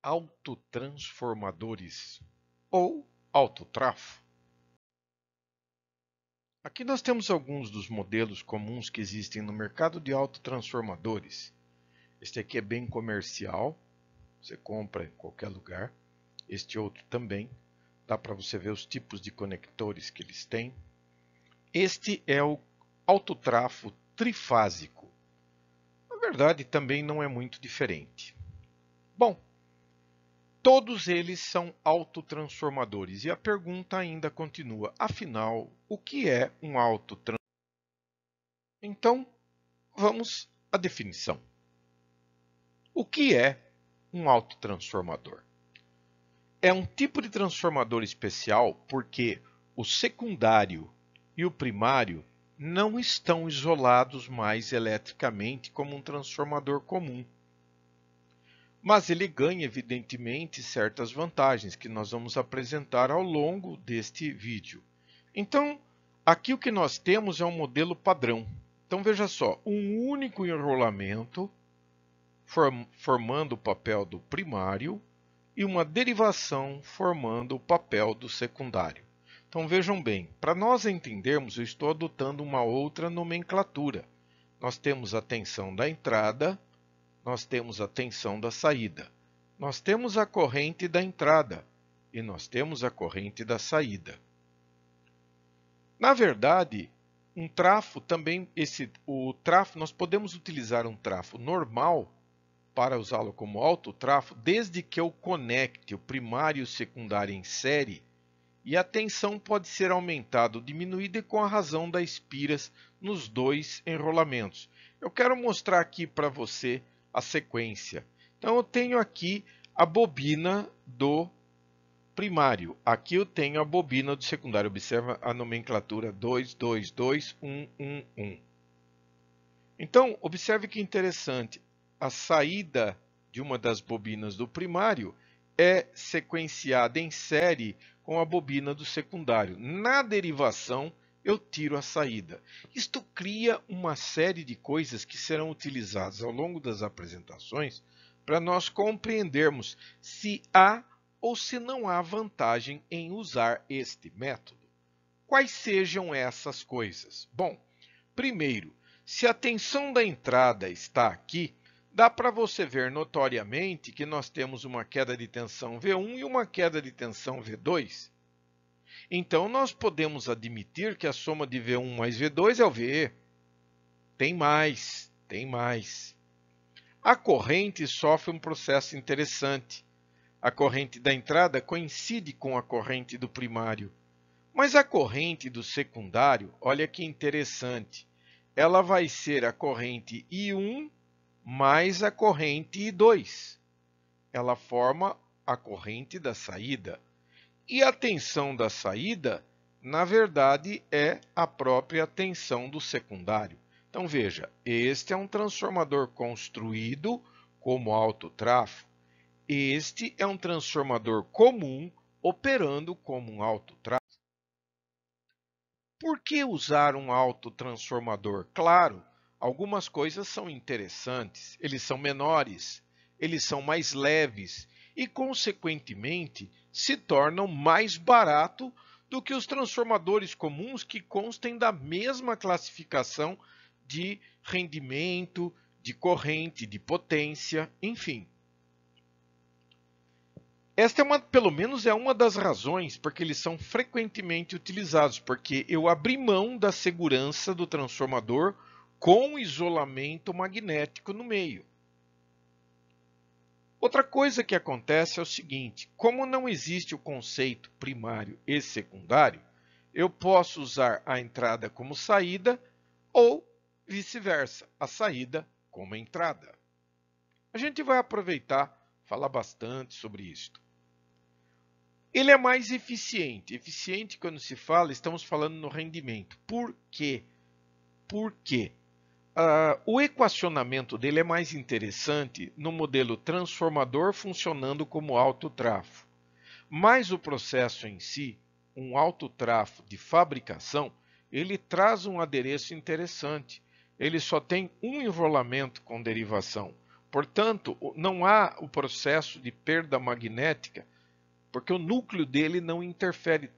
Autotransformadores ou autotrafo. Aqui nós temos alguns dos modelos comuns que existem no mercado de autotransformadores. Este aqui é bem comercial, você compra em qualquer lugar. Este outro também, dá para você ver os tipos de conectores que eles têm. Este é o autotrafo trifásico. Na verdade, também não é muito diferente. Bom, todos eles são autotransformadores e a pergunta ainda continua, afinal, o que é um autotransformador? Então, vamos à definição. O que é um autotransformador? É um tipo de transformador especial porque o secundário e o primário não estão isolados mais eletricamente como um transformador comum. Mas ele ganha, evidentemente, certas vantagens que nós vamos apresentar ao longo deste vídeo. Então, aqui o que nós temos é um modelo padrão. Então, veja só, um único enrolamento formando o papel do primário e uma derivação formando o papel do secundário. Então, vejam bem, para nós entendermos, eu estou adotando uma outra nomenclatura. Nós temos a tensão da entrada, nós temos a tensão da saída. Nós temos a corrente da entrada e nós temos a corrente da saída. Na verdade, um trafo também, nós podemos utilizar um trafo normal para usá-lo como autotrafo, desde que eu conecte o primário e o secundário em série, e a tensão pode ser aumentada ou diminuída com a razão das espiras nos dois enrolamentos. Eu quero mostrar aqui para você a sequência. Então eu tenho aqui a bobina do primário. Aqui eu tenho a bobina do secundário. Observa a nomenclatura 2, 2, 2, 1, 1, 1. Então, observe que interessante. A saída de uma das bobinas do primário é sequenciada em série com a bobina do secundário. Na derivação, eu tiro a saída. Isto cria uma série de coisas que serão utilizadas ao longo das apresentações para nós compreendermos se há ou se não há vantagem em usar este método. Quais sejam essas coisas? Bom, primeiro, se a tensão da entrada está aqui, dá para você ver notoriamente que nós temos uma queda de tensão V1 e uma queda de tensão V2. Então, nós podemos admitir que a soma de V1 mais V2 é o VE. Tem mais, tem mais. A corrente sofre um processo interessante. A corrente da entrada coincide com a corrente do primário. Mas a corrente do secundário, olha que interessante, ela vai ser a corrente I1 mais a corrente I2. Ela forma a corrente da saída. E a tensão da saída, na verdade, é a própria tensão do secundário. Então veja, este é um transformador construído como autotrafo. Este é um transformador comum operando como um autotrafo. Por que usar um autotransformador? Claro, algumas coisas são interessantes, eles são menores, eles são mais leves e, consequentemente, se tornam mais barato do que os transformadores comuns que constem da mesma classificação de rendimento, de corrente, de potência, enfim. Esta pelo menos é uma das razões porque eles são frequentemente utilizados, porque eu abri mão da segurança do transformador com isolamento magnético no meio. Outra coisa que acontece é o seguinte, como não existe o conceito primário e secundário, eu posso usar a entrada como saída ou vice-versa, a saída como entrada. A gente vai aproveitar e falar bastante sobre isto. Ele é mais eficiente. Eficiente, quando se fala, estamos falando no rendimento. Por quê? Por quê? O equacionamento dele é mais interessante no modelo transformador funcionando como autotrafo. Mas o processo em si, um autotrafo de fabricação, ele traz um adereço interessante. Ele só tem um enrolamento com derivação. Portanto, não há o processo de perda magnética, porque o núcleo dele não interfere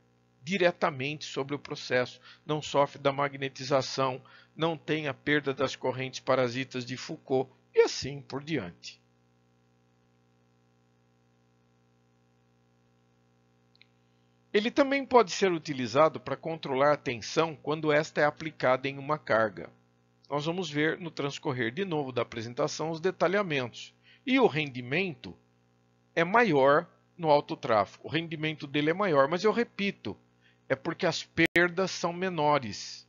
diretamente sobre o processo, não sofre da magnetização, não tem a perda das correntes parasitas de Foucault e assim por diante. Ele também pode ser utilizado para controlar a tensão quando esta é aplicada em uma carga. Nós vamos ver no transcorrer de novo da apresentação os detalhamentos. E o rendimento é maior no alto tráfego. O rendimento dele é maior, mas eu repito, é porque as perdas são menores.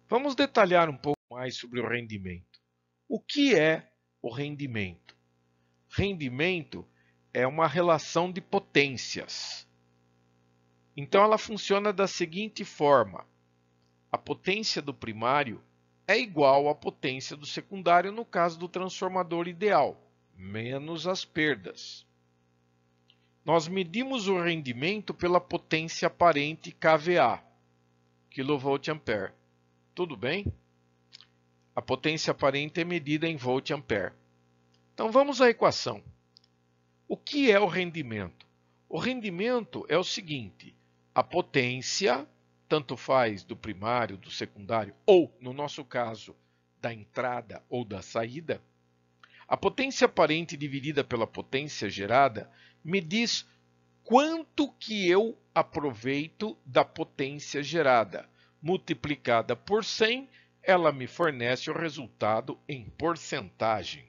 Vamos detalhar um pouco mais sobre o rendimento. O que é o rendimento? Rendimento é uma relação de potências. Então ela funciona da seguinte forma: a potência do primário é igual à potência do secundário no caso do transformador ideal, menos as perdas. Nós medimos o rendimento pela potência aparente kVA, kVA. Tudo bem? A potência aparente é medida em volt-ampere. Então vamos à equação. O que é o rendimento? O rendimento é o seguinte: a potência, tanto faz do primário, do secundário, ou, no nosso caso, da entrada ou da saída, a potência aparente dividida pela potência gerada me diz quanto que eu aproveito da potência gerada. Multiplicada por 100, ela me fornece o resultado em porcentagem.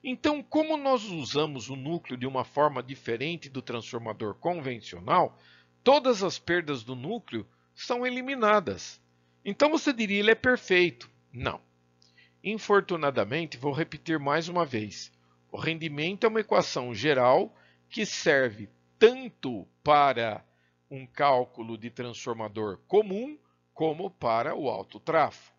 Então, como nós usamos o núcleo de uma forma diferente do transformador convencional, todas as perdas do núcleo são eliminadas. Então você diria, ele é perfeito. Não. Infortunadamente, vou repetir mais uma vez. O rendimento é uma equação geral que serve tanto para um cálculo de transformador comum, como para o alto tráfego.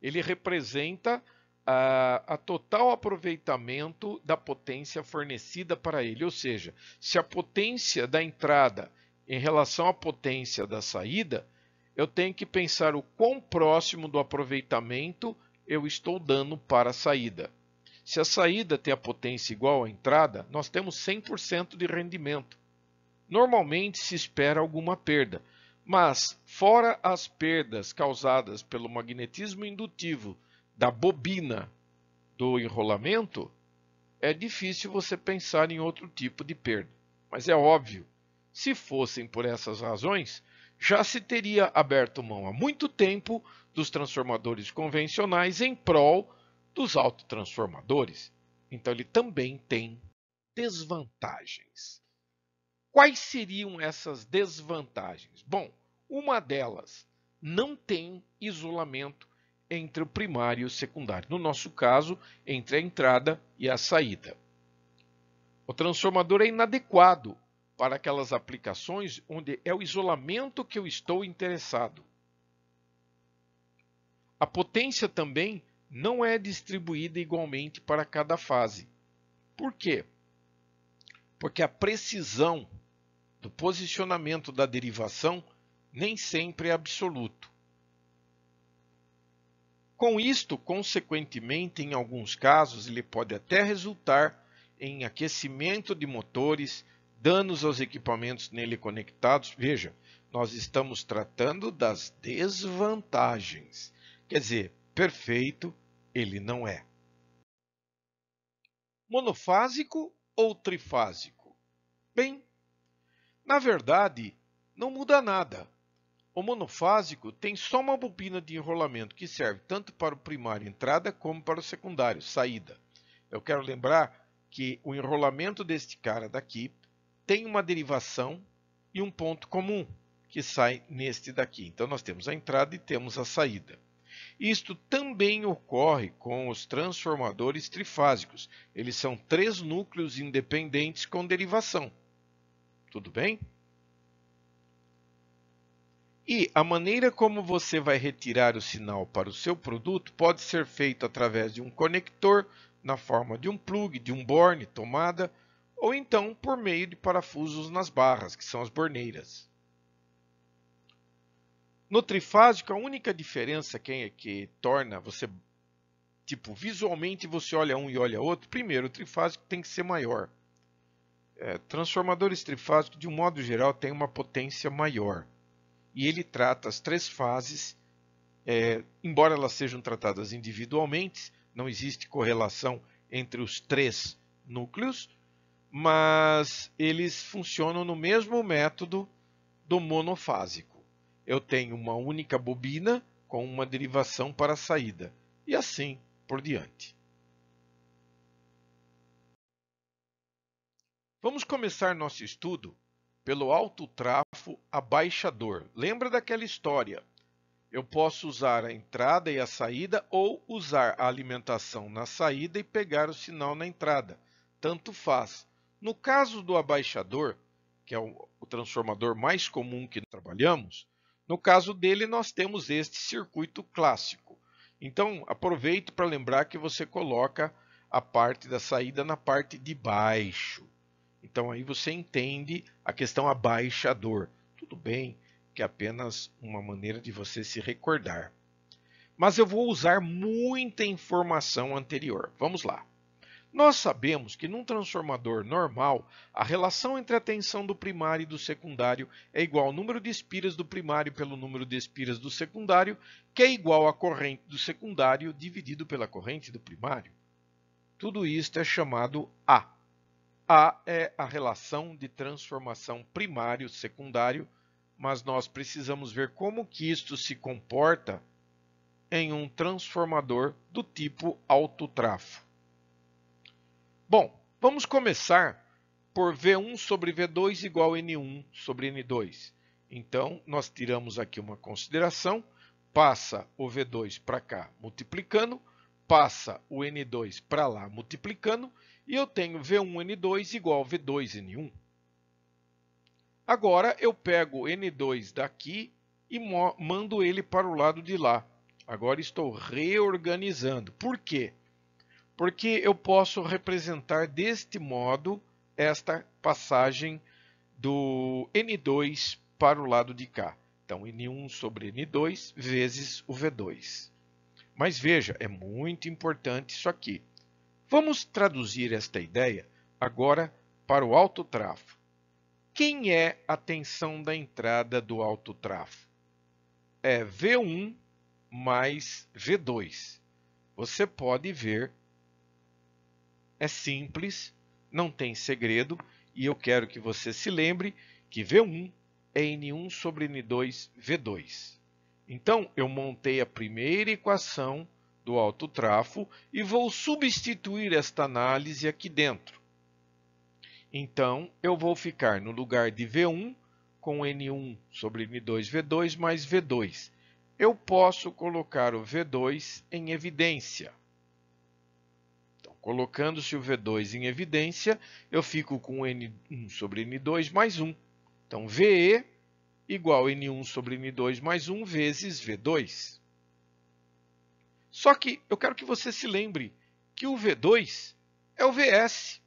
Ele representa a total aproveitamento da potência fornecida para ele, ou seja, se a potência da entrada em relação à potência da saída, eu tenho que pensar o quão próximo do aproveitamento eu estou dando para a saída. Se a saída tem a potência igual à entrada, nós temos 100% de rendimento. Normalmente se espera alguma perda, mas fora as perdas causadas pelo magnetismo indutivo da bobina do enrolamento, é difícil você pensar em outro tipo de perda. Mas é óbvio, se fossem por essas razões, já se teria aberto mão há muito tempo dos transformadores convencionais em prol dos autotransformadores. Então ele também tem desvantagens. Quais seriam essas desvantagens? Bom, uma delas, não tem isolamento entre o primário e o secundário. No nosso caso, entre a entrada e a saída. O transformador é inadequado para aquelas aplicações onde é o isolamento que eu estou interessado. A potência também não é distribuída igualmente para cada fase. Por quê? Porque a precisão do posicionamento da derivação nem sempre é absoluto. Com isto, consequentemente, em alguns casos, ele pode até resultar em aquecimento de motores, danos aos equipamentos nele conectados. Veja, nós estamos tratando das desvantagens. Quer dizer, perfeito ele não é. Monofásico ou trifásico? Bem, na verdade, não muda nada. O monofásico tem só uma bobina de enrolamento que serve tanto para o primário entrada como para o secundário saída. Eu quero lembrar que o enrolamento deste cara daqui tem uma derivação e um ponto comum que sai neste daqui. Então nós temos a entrada e temos a saída. Isto também ocorre com os transformadores trifásicos. Eles são 3 núcleos independentes com derivação. Tudo bem? E a maneira como você vai retirar o sinal para o seu produto pode ser feito através de um conector, na forma de um plug, de um borne, tomada, ou então por meio de parafusos nas barras, que são as borneiras. No trifásico, a única diferença que torna você tipo, visualmente você olha um e olha outro, primeiro, o trifásico tem que ser maior. Transformadores trifásicos, de um modo geral, têm uma potência maior. E ele trata as três fases, embora elas sejam tratadas individualmente, não existe correlação entre os três núcleos, mas eles funcionam no mesmo método do monofásico. Eu tenho uma única bobina com uma derivação para a saída, e assim por diante. Vamos começar nosso estudo pelo autotrafo abaixador. Lembra daquela história? Eu posso usar a entrada e a saída ou usar a alimentação na saída e pegar o sinal na entrada. Tanto faz. No caso do abaixador, que é o transformador mais comum que trabalhamos, no caso dele nós temos este circuito clássico. Então, aproveito para lembrar que você coloca a parte da saída na parte de baixo. Então aí você entende a questão abaixador. Tudo bem que é apenas uma maneira de você se recordar. Mas eu vou usar muita informação anterior. Vamos lá. Nós sabemos que num transformador normal, a relação entre a tensão do primário e do secundário é igual ao número de espiras do primário pelo número de espiras do secundário, que é igual à corrente do secundário dividido pela corrente do primário. Tudo isto é chamado A. A é a relação de transformação primário-secundário, mas nós precisamos ver como que isto se comporta em um transformador do tipo autotrafo. Bom, vamos começar por V1 sobre V2 igual a N1 sobre N2. Então, nós tiramos aqui uma consideração, passa o V2 para cá multiplicando, passa o N2 para lá multiplicando, e eu tenho V1N2 igual a V2N1. Agora eu pego o N2 daqui e mando ele para o lado de lá. Agora estou reorganizando. Por quê? Porque eu posso representar deste modo esta passagem do N2 para o lado de cá. Então, N1 sobre N2 vezes o V2. Mas veja, é muito importante isso aqui. Vamos traduzir esta ideia agora para o autotrafo. Quem é a tensão da entrada do autotrafo? É V1 mais V2. Você pode ver, é simples, não tem segredo, e eu quero que você se lembre que V1 é N1 sobre N2 V2. Então, eu montei a primeira equação do autotrafo e vou substituir esta análise aqui dentro. Então, eu vou ficar no lugar de V1 com N1 sobre N2 V2 mais V2. Eu posso colocar o V2 em evidência. Então, colocando-se o V2 em evidência, eu fico com N1 sobre N2 mais 1. Então, VE igual a N1 sobre N2 mais 1 vezes V2. Só que eu quero que você se lembre que o V2 é o VS.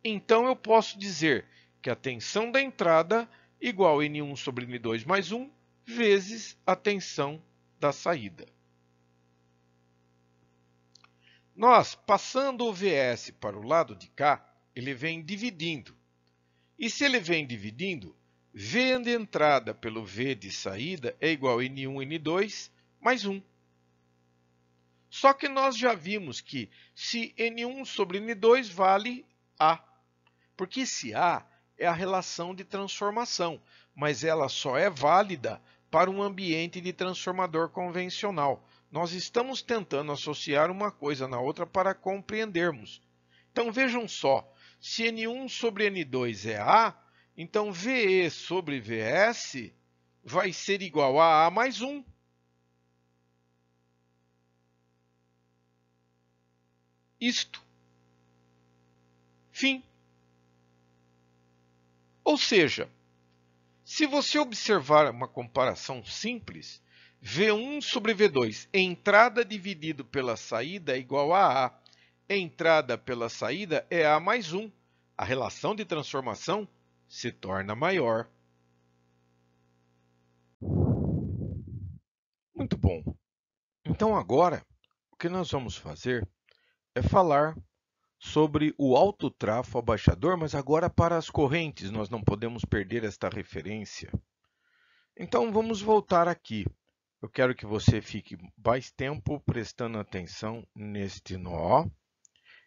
Então eu posso dizer que a tensão da entrada é igual a N1 sobre N2 mais 1 vezes a tensão da saída. Nós, passando o VS para o lado de cá, ele vem dividindo. E se ele vem dividindo, V de entrada pelo V de saída é igual a N1 N2 mais 1. Só que nós já vimos que se N1 sobre N2 vale A, porque esse A é a relação de transformação, mas ela só é válida para um ambiente de transformador convencional. Nós estamos tentando associar uma coisa na outra para compreendermos. Então vejam só, se N1 sobre N2 é A, então VE sobre VS vai ser igual a A mais 1. Isto. Fim. Ou seja, se você observar uma comparação simples, V1 sobre V2, entrada dividido pela saída é igual a A. Entrada pela saída é A mais 1. A relação de transformação se torna maior. Muito bom. Então agora, O que nós vamos fazer é falar sobre o autotrafo abaixador, mas agora para as correntes, nós não podemos perder esta referência. Então vamos voltar aqui. Eu quero que você fique mais tempo prestando atenção neste nó,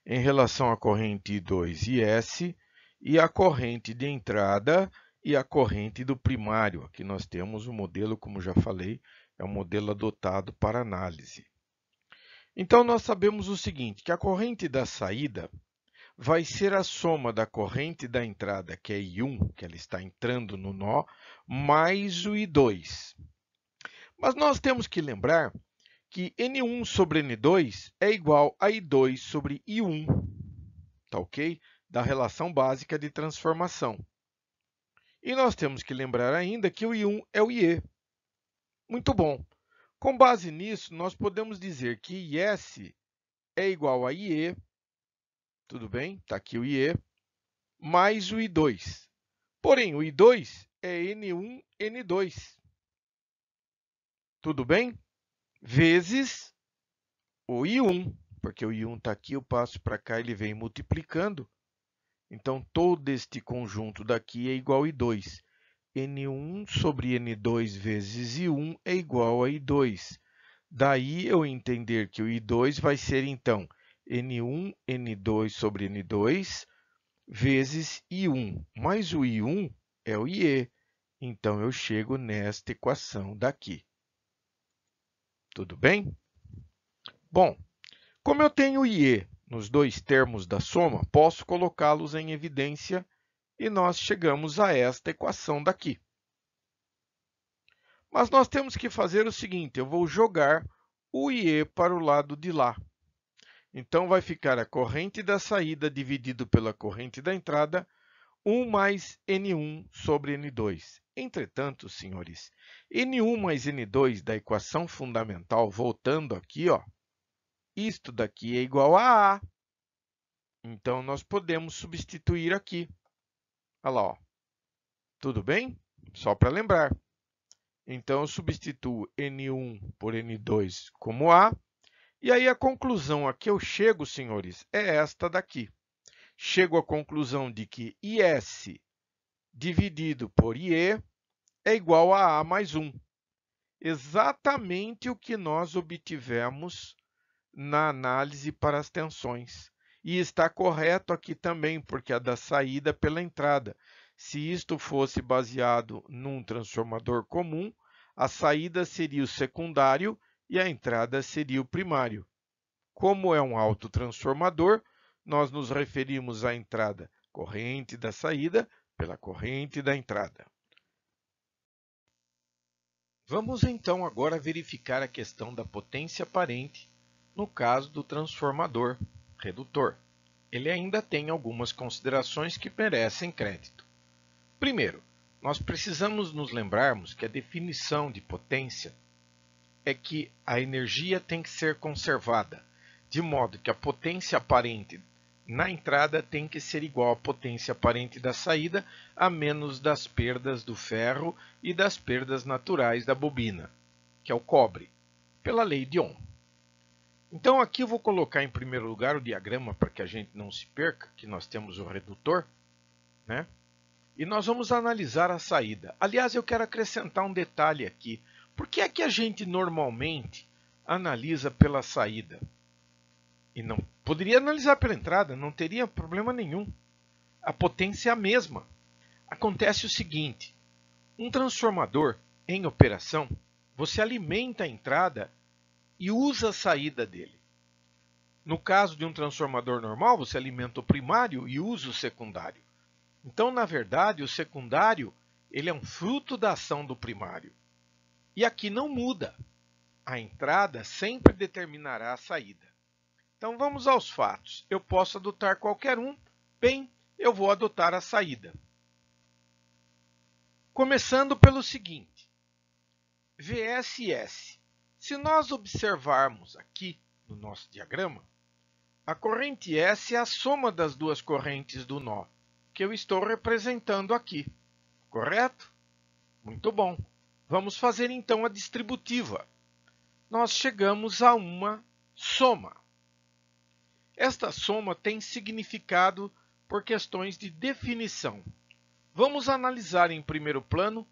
em relação à corrente I2 e S, e a corrente de entrada e a corrente do primário. Aqui nós temos o modelo, como já falei, é um modelo adotado para análise. Então, nós sabemos o seguinte, que a corrente da saída vai ser a soma da corrente da entrada, que é I1, que ela está entrando no nó, mais o I2. Mas nós temos que lembrar que N1 sobre N2 é igual a I2 sobre I1, tá ok? Da relação básica de transformação. E nós temos que lembrar ainda que o I1 é o IE. Muito bom. Com base nisso, nós podemos dizer que IS é igual a IE, tudo bem? Está aqui o IE, mais o I2. Porém, o I2 é N1, N2. Tudo bem? Vezes o I1, porque o I1 está aqui, eu passo para cá, ele vem multiplicando. Então, todo este conjunto daqui é igual a I2. N1 sobre N2 vezes I1 é igual a I2. Daí eu entender que o I2 vai ser, então, N1, N2 sobre N2 vezes I1. Mas o I1 é o IE. Então, eu chego nesta equação daqui. Tudo bem? Bom, como eu tenho IE nos dois termos da soma, posso colocá-los em evidência e nós chegamos a esta equação daqui. Mas nós temos que fazer o seguinte, eu vou jogar o IE para o lado de lá. Então, vai ficar a corrente da saída dividido pela corrente da entrada, 1 mais N1 sobre N2. Entretanto, senhores, N1 mais N2 da equação fundamental, voltando aqui, ó, isto daqui é igual a A. Então, nós podemos substituir aqui. Olha lá, ó. Tudo bem? Só para lembrar. Então, eu substituo N1 por N2 como A. E aí, a conclusão a que eu chego, senhores, é esta daqui. Chego à conclusão de que IS dividido por IE é igual a A mais 1. Exatamente o que nós obtivemos na análise para as tensões. E está correto aqui também, porque é da saída pela entrada. Se isto fosse baseado num transformador comum, a saída seria o secundário e a entrada seria o primário. Como é um autotransformador, nós nos referimos à entrada corrente da saída pela corrente da entrada. Vamos então agora verificar a questão da potência aparente no caso do transformador redutor. Ele ainda tem algumas considerações que merecem crédito. Primeiro, nós precisamos nos lembrarmos que a definição de potência é que a energia tem que ser conservada, de modo que a potência aparente na entrada tem que ser igual à potência aparente da saída, a menos das perdas do ferro e das perdas naturais da bobina, que é o cobre, pela lei de Ohm. Então, aqui eu vou colocar em primeiro lugar o diagrama para que a gente não se perca, que nós temos o redutor, né? E nós vamos analisar a saída. Aliás, eu quero acrescentar um detalhe aqui. Por que é que a gente normalmente analisa pela saída? E não poderia analisar pela entrada, não teria problema nenhum. A potência é a mesma. Acontece o seguinte, um transformador em operação, você alimenta a entrada e usa a saída dele. No caso de um transformador normal, você alimenta o primário e usa o secundário. Então, na verdade, o secundário ele é um fruto da ação do primário. E aqui não muda. A entrada sempre determinará a saída. Então, vamos aos fatos. Eu posso adotar qualquer um. Bem, eu vou adotar a saída. Começando pelo seguinte. VSS. Se nós observarmos aqui no nosso diagrama, a corrente S é a soma das duas correntes do nó, que eu estou representando aqui. Correto? Muito bom. Vamos fazer então a distributiva. Nós chegamos a uma Soma. Esta soma tem significado por questões de definição. Vamos analisar em primeiro plano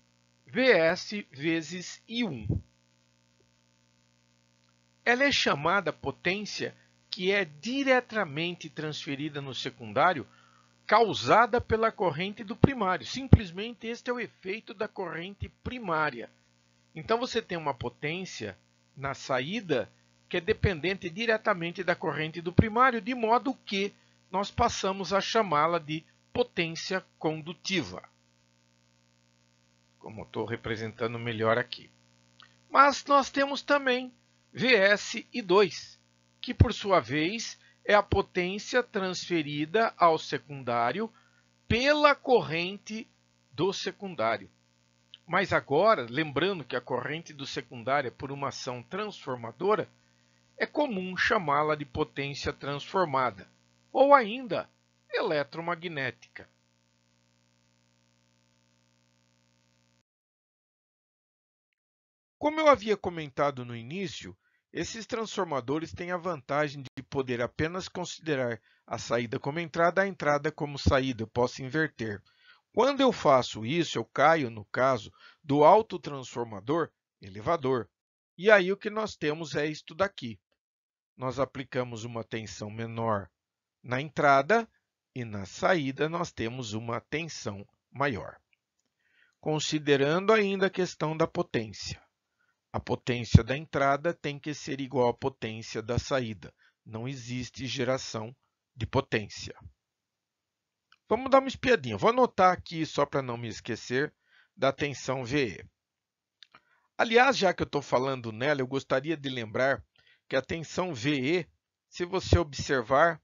Vs vezes I1. Ela é chamada potência que é diretamente transferida no secundário, causada pela corrente do primário. Simplesmente este é o efeito da corrente primária. Então você tem uma potência na saída que é dependente diretamente da corrente do primário, de modo que nós passamos a chamá-la de potência condutiva. Como estou representando melhor aqui. Mas nós temos também Vs e 2, que por sua vez é a potência transferida ao secundário pela corrente do secundário. Mas agora, lembrando que a corrente do secundário é por uma ação transformadora, é comum chamá-la de potência transformada, ou ainda eletromagnética. Como eu havia comentado no início, esses transformadores têm a vantagem de poder apenas considerar a saída como entrada, a entrada como saída. Eu posso inverter. Quando eu faço isso, eu caio no caso do autotransformador elevador. E aí o que nós temos é isto daqui. Nós aplicamos uma tensão menor na entrada e na saída nós temos uma tensão maior. Considerando ainda a questão da potência. A potência da entrada tem que ser igual à potência da saída. Não existe geração de potência. Vamos dar uma espiadinha. Vou anotar aqui, só para não me esquecer, da tensão VE. Aliás, já que eu estou falando nela, eu gostaria de lembrar que a tensão VE, se você observar,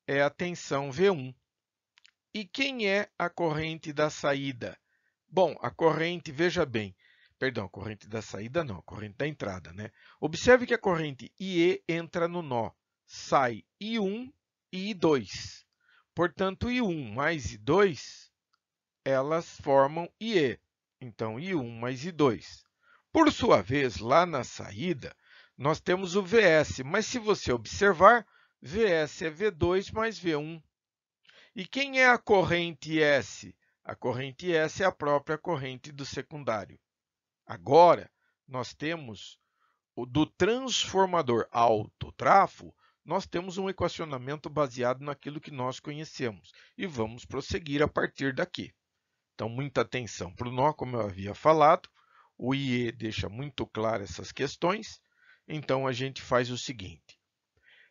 é a tensão V1. E quem é a corrente da saída? Bom, a corrente, veja bem, perdão, a corrente da saída não, a corrente da entrada, né? Observe que a corrente IE entra no nó, sai I1 e I2. Portanto, I1 mais I2, elas formam IE. Então, I1 mais I2. Por sua vez, lá na saída, nós temos o Vs, mas se você observar, Vs é V2 mais V1. E quem é a corrente S? A corrente S é a própria corrente do secundário. Agora, nós temos o do transformador autotrafo, nós temos um equacionamento baseado naquilo que nós conhecemos. E vamos prosseguir a partir daqui. Então, muita atenção para o nó, como eu havia falado. O IE deixa muito claro essas questões. Então, a gente faz o seguinte.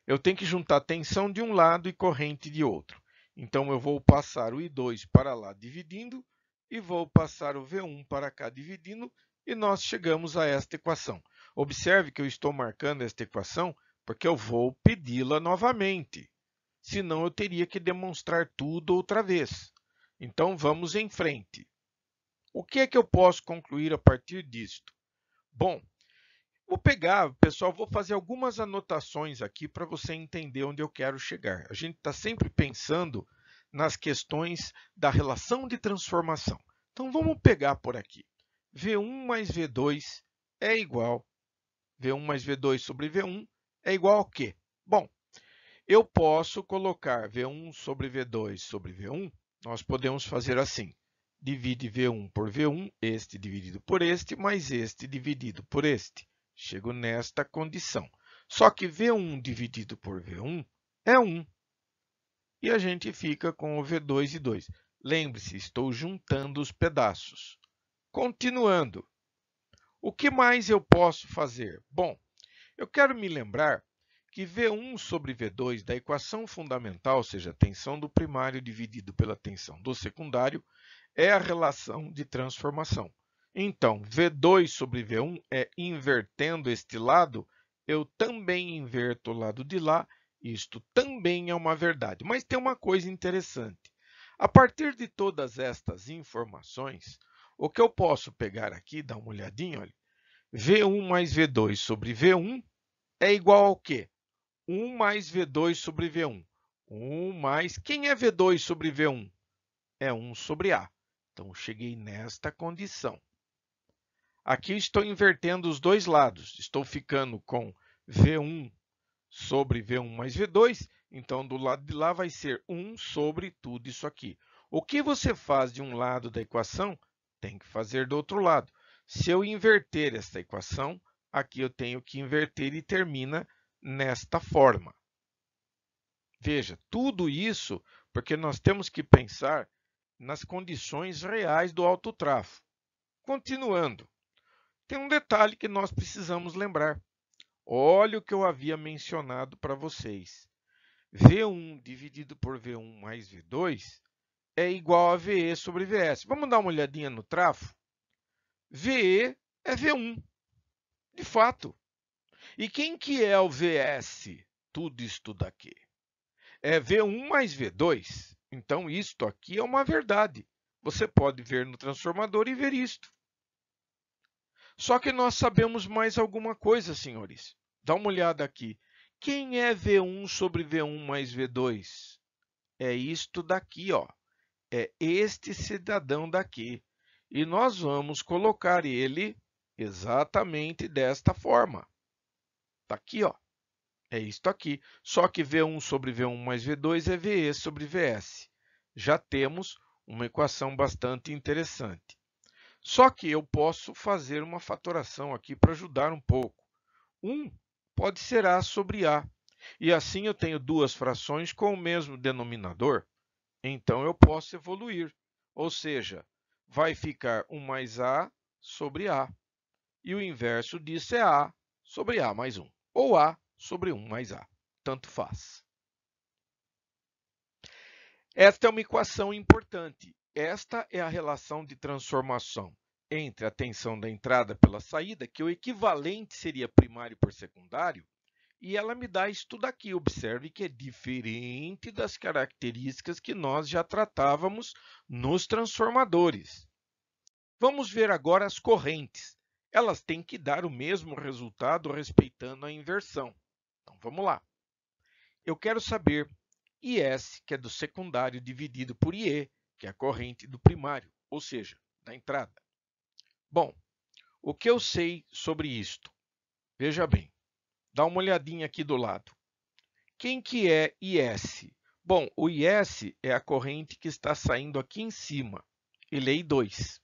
Eu tenho que juntar tensão de um lado e corrente de outro. Então, eu vou passar o I2 para lá dividindo e vou passar o V1 para cá dividindo e nós chegamos a esta equação. Observe que eu estou marcando esta equação porque eu vou pedi-la novamente. Senão, eu teria que demonstrar tudo outra vez. Então, vamos em frente. O que é que eu posso concluir a partir disto? Bom, vou pegar, pessoal, vou fazer algumas anotações aqui para você entender onde eu quero chegar. A gente está sempre pensando nas questões da relação de transformação. Então, vamos pegar por aqui. V1 mais V2 é igual. V1 mais V2 sobre V1 é igual ao quê? Bom, eu posso colocar V1 sobre V2 sobre V1. Nós podemos fazer assim. Divide V1 por V1, este dividido por este, mais este dividido por este. Chego nesta condição. Só que V1 dividido por V1 é 1. E a gente fica com o V2 e 2. Lembre-se, estou juntando os pedaços. Continuando. O que mais eu posso fazer? Bom, eu quero me lembrar que V1 sobre V2 da equação fundamental, ou seja, a tensão do primário dividido pela tensão do secundário, é a relação de transformação. Então, V2 sobre V1 é invertendo este lado, eu também inverto o lado de lá, isto também é uma verdade. Mas tem uma coisa interessante. A partir de todas estas informações, o que eu posso pegar aqui, dar uma olhadinha, olha, V1 mais V2 sobre V1 é igual ao quê? 1 mais V2 sobre V1. 1 mais... Quem é V2 sobre V1? É 1 sobre A. Então, cheguei nesta condição. Aqui estou invertendo os dois lados. Estou ficando com V1 sobre V1 mais V2, então do lado de lá vai ser 1 sobre tudo isso aqui. O que você faz de um lado da equação, tem que fazer do outro lado. Se eu inverter esta equação, aqui eu tenho que inverter e termina nesta forma. Veja, tudo isso porque nós temos que pensar nas condições reais do autotrafo. Continuando, tem um detalhe que nós precisamos lembrar. Olha o que eu havia mencionado para vocês. V1 dividido por V1 mais V2 é igual a VE sobre VS. Vamos dar uma olhadinha no trafo? VE é V1, de fato. E quem que é o VS? Tudo isto daqui. É V1 mais V2. Então, isto aqui é uma verdade. Você pode ver no transformador e ver isto. Só que nós sabemos mais alguma coisa, senhores. Dá uma olhada aqui. Quem é V1 sobre V1 mais V2? É isto daqui, ó. É este cidadão daqui. E nós vamos colocar ele exatamente desta forma. Está aqui, ó. É isto aqui. Só que V1 sobre V1 mais V2 é VE sobre VS. Já temos uma equação bastante interessante. Só que eu posso fazer uma fatoração aqui para ajudar um pouco. 1 pode ser A sobre A. E assim eu tenho duas frações com o mesmo denominador. Então eu posso evoluir. Ou seja, vai ficar 1 mais A sobre A. E o inverso disso é A sobre A mais 1. Ou A sobre 1 mais A. Tanto faz. Esta é uma equação importante. Esta é a relação de transformação entre a tensão da entrada pela saída, que o equivalente seria primário por secundário, e ela me dá isto daqui. Observe que é diferente das características que nós já tratávamos nos transformadores. Vamos ver agora as correntes. Elas têm que dar o mesmo resultado respeitando a inversão. Então, vamos lá. Eu quero saber IS, que é do secundário, dividido por IE, que é a corrente do primário, ou seja, da entrada. Bom, o que eu sei sobre isto? Veja bem, dá uma olhadinha aqui do lado. Quem que é IS? Bom, o IS é a corrente que está saindo aqui em cima. Ele é I2.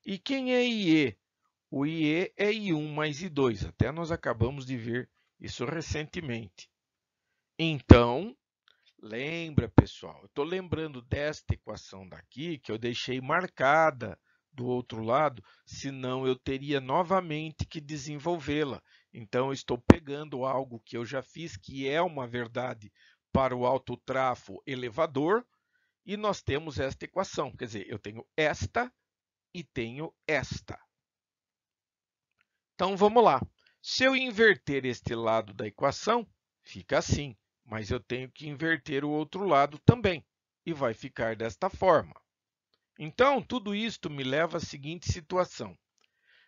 E quem é IE? O IE é I1 mais I2. Até nós acabamos de ver isso recentemente. Então, lembra, pessoal, eu estou lembrando desta equação daqui, que eu deixei marcada do outro lado, senão eu teria novamente que desenvolvê-la. Então, eu estou pegando algo que eu já fiz, que é uma verdade para o autotrafo elevador, e nós temos esta equação. Quer dizer, eu tenho esta e tenho esta. Então, vamos lá. Se eu inverter este lado da equação, fica assim. Mas eu tenho que inverter o outro lado também, e vai ficar desta forma. Então, tudo isto me leva à seguinte situação.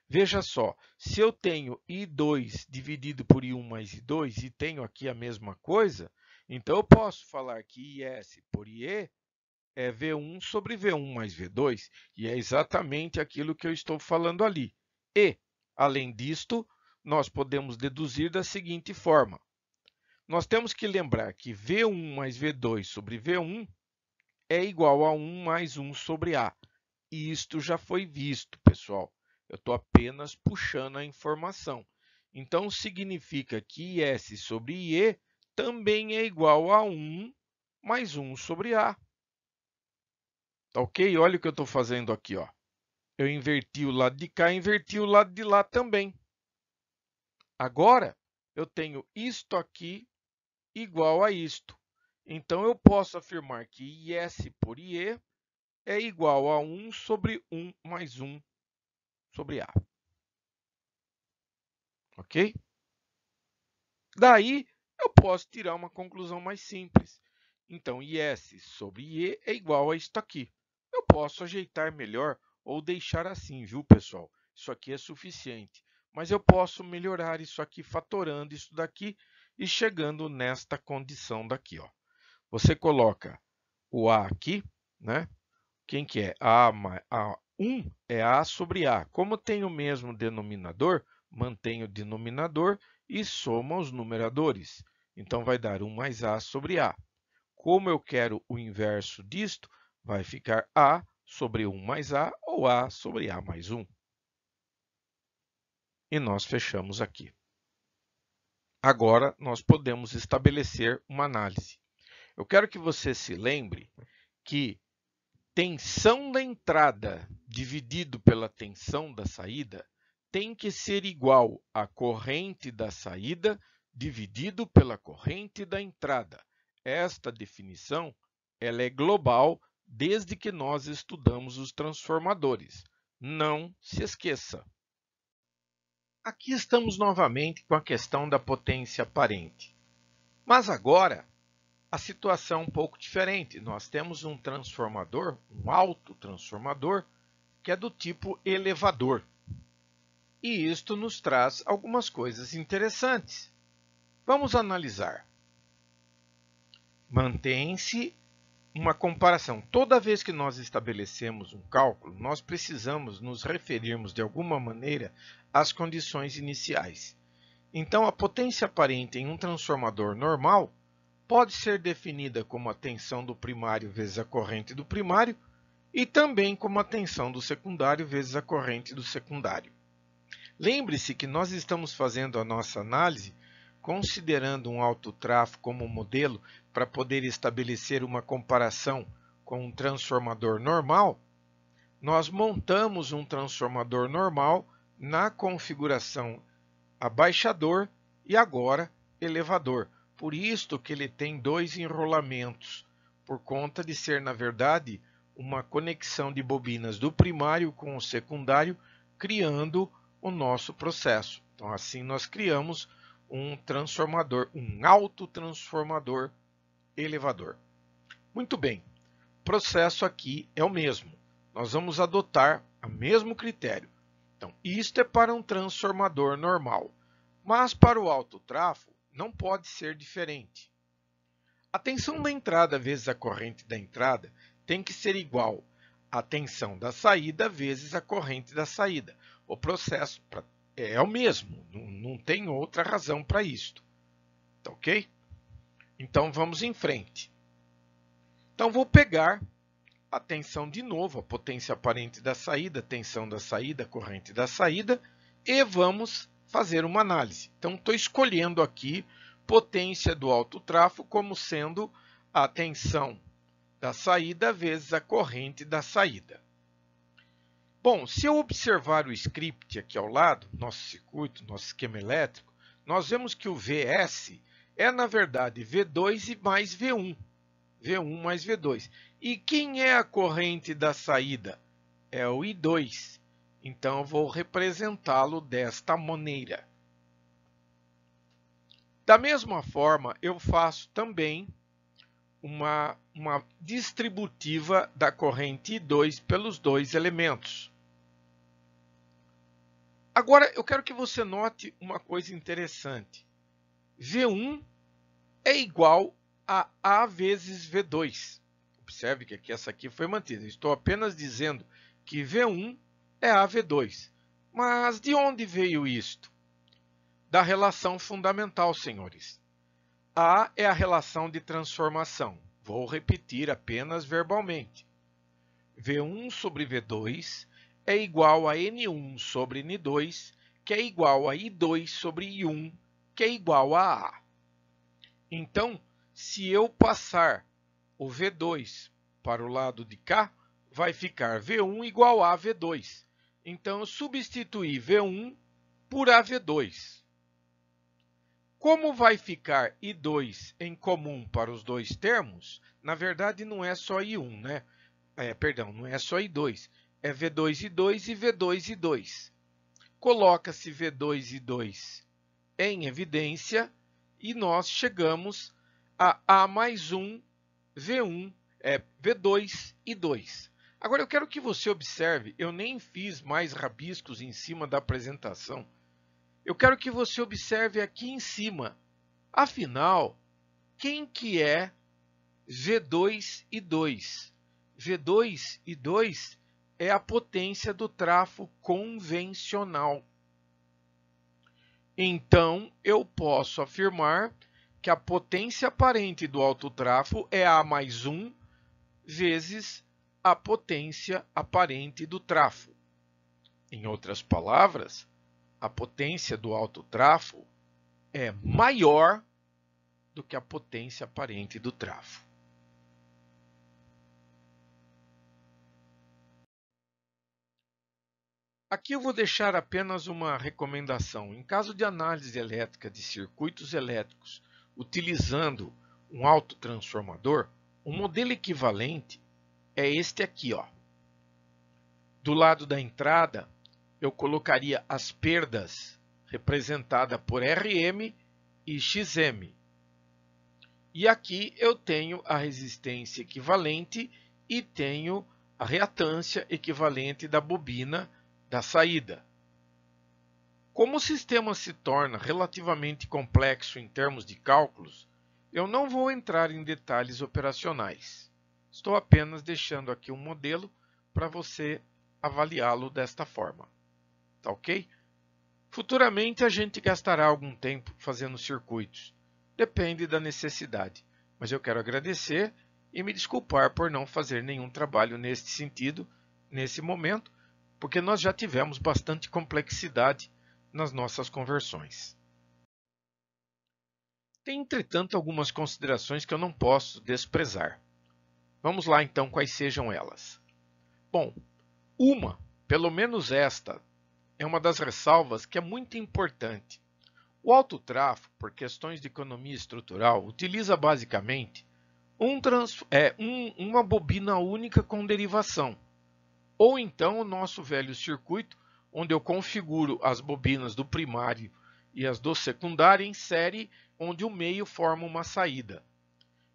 Veja só, se eu tenho I2 dividido por I1 mais I2 e tenho aqui a mesma coisa, então eu posso falar que IS por IE é V1 sobre V1 mais V2, e é exatamente aquilo que eu estou falando ali. E, além disto, nós podemos deduzir da seguinte forma. Nós temos que lembrar que V1 mais V2 sobre V1 é igual a 1 mais 1 sobre A. E isto já foi visto, pessoal. Eu estou apenas puxando a informação. Então, significa que IS sobre IE também é igual a 1 mais 1 sobre A. Tá ok? Olha o que eu estou fazendo aqui, ó. Eu inverti o lado de cá, inverti o lado de lá também. Agora, eu tenho isto aqui igual a isto. Então, eu posso afirmar que IS por IE é igual a 1 sobre 1 mais 1 sobre A. Ok? Daí, eu posso tirar uma conclusão mais simples. Então, IS sobre IE é igual a isto aqui. Eu posso ajeitar melhor ou deixar assim, viu, pessoal? Isso aqui é suficiente. Mas eu posso melhorar isso aqui fatorando isso daqui e chegando nesta condição daqui, ó. Você coloca o A aqui, né? Quem que é? A1 é A sobre A. Como tem o mesmo denominador, mantém o denominador e soma os numeradores. Então, vai dar 1 mais A sobre A. Como eu quero o inverso disto, vai ficar A sobre 1 mais A ou A sobre A mais 1. E nós fechamos aqui. Agora, nós podemos estabelecer uma análise. Eu quero que você se lembre que tensão da entrada dividido pela tensão da saída tem que ser igual à corrente da saída dividido pela corrente da entrada. Esta definição ela é global desde que nós estudamos os transformadores. Não se esqueça. Aqui estamos novamente com a questão da potência aparente. Mas agora, a situação é um pouco diferente. Nós temos um transformador, um autotransformador, que é do tipo elevador. E isto nos traz algumas coisas interessantes. Vamos analisar. Mantém-se uma comparação. Toda vez que nós estabelecemos um cálculo, nós precisamos nos referirmos de alguma maneira às condições iniciais. Então, a potência aparente em um transformador normal pode ser definida como a tensão do primário vezes a corrente do primário e também como a tensão do secundário vezes a corrente do secundário. Lembre-se que nós estamos fazendo a nossa análise considerando um autotrafo como modelo para poder estabelecer uma comparação com um transformador normal. Nós montamos um transformador normal na configuração abaixador e agora elevador. Por isto que ele tem dois enrolamentos, por conta de ser, na verdade, uma conexão de bobinas do primário com o secundário, criando o nosso processo. Então, assim nós criamos um transformador, um autotransformador elevador. Muito bem, o processo aqui é o mesmo. Nós vamos adotar o mesmo critério. Então, isto é para um transformador normal, mas para o autotrafo não pode ser diferente. A tensão da entrada vezes a corrente da entrada tem que ser igual à tensão da saída vezes a corrente da saída. O processo é o mesmo, não tem outra razão para isto. Tá ok? Então, vamos em frente. Então, vou pegar a tensão de novo, a potência aparente da saída, tensão da saída, corrente da saída, e vamos fazer uma análise. Então, estou escolhendo aqui potência do autotrafo como sendo a tensão da saída vezes a corrente da saída. Bom, se eu observar o script aqui ao lado, nosso circuito, nosso esquema elétrico, nós vemos que o Vs é, na verdade, V2 e mais V1. V1 mais V2. E quem é a corrente da saída? É o I2. Então, eu vou representá-lo desta maneira. Da mesma forma, eu faço também uma distributiva da corrente I2 pelos dois elementos. Agora, eu quero que você note uma coisa interessante. V1 é igual a A vezes V2. Observe que aqui essa aqui foi mantida. Estou apenas dizendo que V1 é A V2. Mas de onde veio isto? Da relação fundamental, senhores. A é a relação de transformação. Vou repetir apenas verbalmente. V1 sobre V2 é igual a N1 sobre N2, que é igual a I2 sobre I1, que é igual a A. Então, se eu passar o V2 para o lado de cá, vai ficar V1 igual a V2. Então, eu substituí V1 por AV2. Como vai ficar I2 em comum para os dois termos, na verdade não é só I1, né? Não é só I2. É V2 I2 e V2 I2. Coloca-se V2 I2 em evidência e nós chegamos a A mais 1 V1, V2 I2. Agora eu quero que você observe, eu nem fiz mais rabiscos em cima da apresentação. Eu quero que você observe aqui em cima. Afinal, quem que é V2 I2? V2 I2 é a potência do trafo convencional. Então, eu posso afirmar que a potência aparente do autotrafo é A mais 1 vezes a potência aparente do trafo. Em outras palavras, a potência do autotrafo é maior do que a potência aparente do trafo. Aqui eu vou deixar apenas uma recomendação. Em caso de análise elétrica de circuitos elétricos utilizando um autotransformador, um modelo equivalente é este aqui, ó. Do lado da entrada, eu colocaria as perdas representadas por Rm e Xm. E aqui eu tenho a resistência equivalente e tenho a reatância equivalente da bobina da saída. Como o sistema se torna relativamente complexo em termos de cálculos, eu não vou entrar em detalhes operacionais. Estou apenas deixando aqui um modelo para você avaliá-lo desta forma. Tá ok? Futuramente a gente gastará algum tempo fazendo circuitos. Depende da necessidade. Mas eu quero agradecer e me desculpar por não fazer nenhum trabalho neste sentido, nesse momento, porque nós já tivemos bastante complexidade nas nossas conversões. Tem, entretanto, algumas considerações que eu não posso desprezar. Vamos lá, então, quais sejam elas. Bom, pelo menos esta, é uma das ressalvas que é muito importante. O autotrafo, por questões de economia estrutural, utiliza basicamente uma bobina única com derivação. Ou então o nosso velho circuito, onde eu configuro as bobinas do primário e as do secundário em série, onde o meio forma uma saída.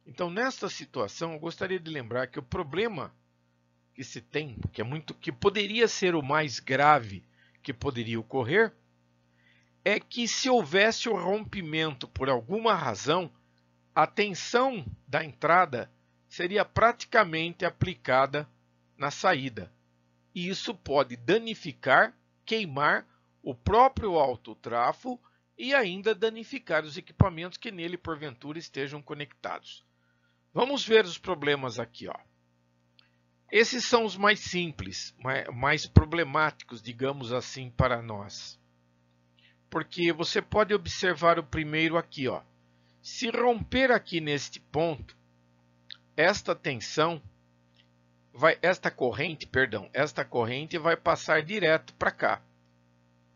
Então, nesta situação, eu gostaria de lembrar que o problema que se tem, que poderia ser o mais grave que poderia ocorrer, é que se houvesse o rompimento por alguma razão, a tensão da entrada seria praticamente aplicada na saída. E isso pode danificar, queimar o próprio autotrafo e ainda danificar os equipamentos que nele porventura estejam conectados. Vamos ver os problemas aqui, ó. Esses são os mais simples, mais problemáticos, digamos assim, para nós. Porque você pode observar o primeiro aqui, ó. Se romper aqui neste ponto, esta corrente vai passar direto para cá.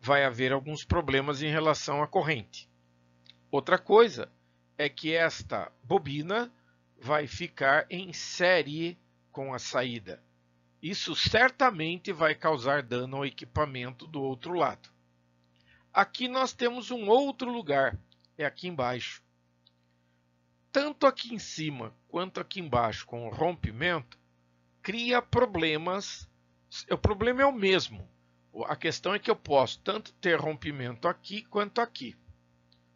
Vai haver alguns problemas em relação à corrente. Outra coisa é que esta bobina vai ficar em série com a saída. Isso certamente vai causar dano ao equipamento do outro lado. Aqui nós temos um outro lugar, é aqui embaixo. Tanto aqui em cima quanto aqui embaixo com o rompimento, cria problemas. O problema é o mesmo. A questão é que eu posso tanto ter rompimento aqui quanto aqui.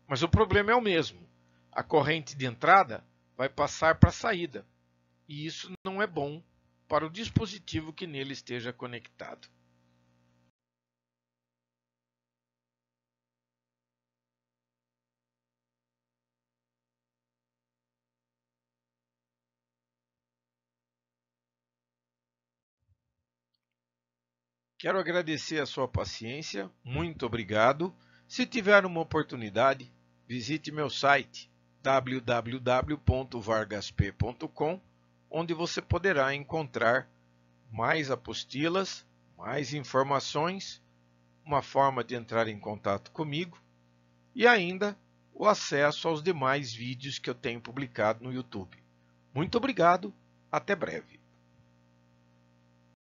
Mas o problema é o mesmo. A corrente de entrada vai passar para a saída. E isso não é bom para o dispositivo que nele esteja conectado. Quero agradecer a sua paciência, muito obrigado. Se tiver uma oportunidade, visite meu site www.vargasp.com, onde você poderá encontrar mais apostilas, mais informações, uma forma de entrar em contato comigo e ainda o acesso aos demais vídeos que eu tenho publicado no YouTube. Muito obrigado, até breve.